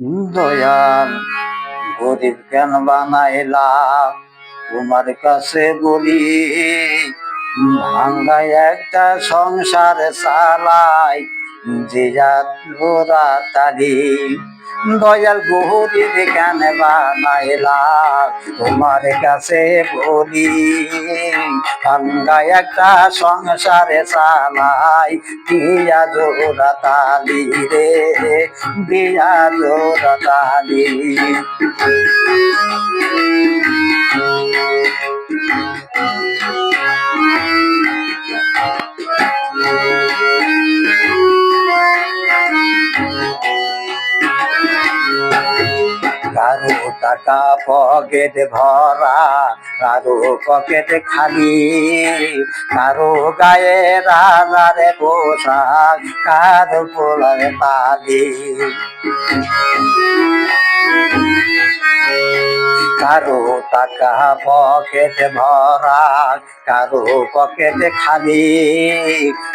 দয়াল গরিব কেন বানাইলা তোমার কাছে বলি ভাঙ্গা একটা সংসার চালাই যে গোরা তালি দয়াল গরিব কেন বানাইলা তোমার কাছে বলি ভাঙ্গা একটা সংসারে চালাই দিয়া জোড়া তালি রে দিয়া জোড়া তালি কারো টাকা পকেট ভরা কারো পকেট খালি কারো গায়ে রাজারে পোশাক কারো পোলায় তালি কারো টাকা পকেট ভরা কারো পকেট খালি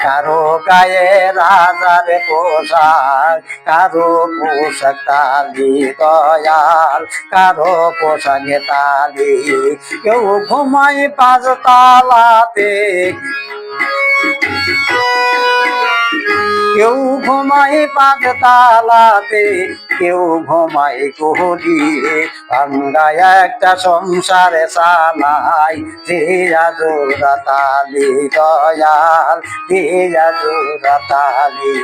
কারো গায়ে রাজার পোশাক কারো পোশাক তালি দয়াল কারো পোশাকে তালি কেউ ঘুমায় পাঁচতলাতে কেউ ঘুমায় পাঁচতলাতে কেউ ঘুমায় কোহলিয়ে ভাঙ্গা একটা সংসারে চালাই দিয়া জোড়া তালি দয়াল দিয়া জোড়া তালি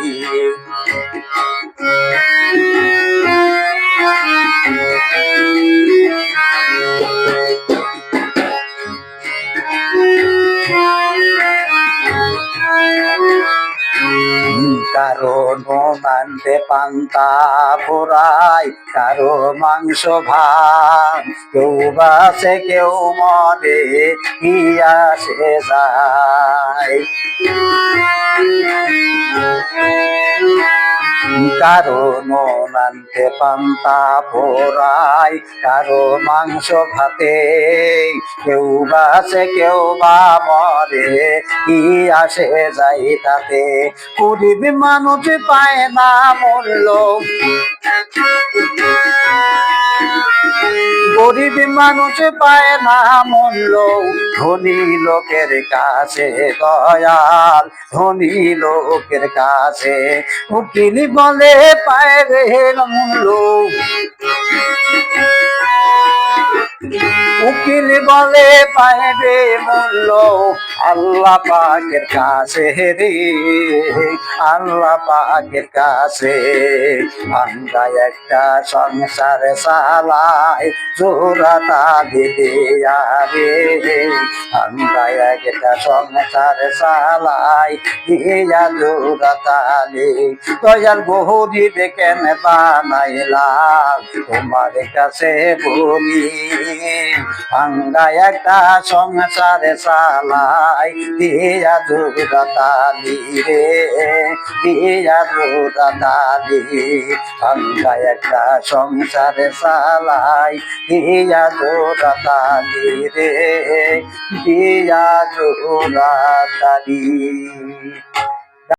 কারো মানতে পান্তা পোড়াই কারো মাংস ভাত কেউ বাসে কেউ মরে কি আসে যায় কারো নানতে পান্তা পোড়াই কারো মাংস ভাতে কেউ বাসে কেউ বা মরে কি আসে যাই তাতে গরিব মানুষ পায় না মূল্য গরিব মানুষ পায় না মূল্য ধনী লোকের কাছে দয়াল ধনী লোকের কাছে উকিল বলে পায় রে মূল্য উকিল বলে পাইবে মূল্য আল্লাহ পাকের কাছে রে আল্লাহ পাকের কাছে ভাঙ্গা একটা সংসার চালায় জোড়া তালি দিয়া রে ভাঙ্গা একটা সংসার চালায় দিয়া জোড়া তালি দয়াল গরিব কেন বানাইলা তোমার কাছে বলি ভাঙ্গা একটা সংসারে চালাই দিয়া জোড়া তালি রে দিয়া জোড়া তালি ভাঙ্গা একটা সংসারে চালাই দিয়া জোড়া তালি রে দিয়া জোড়া তালি।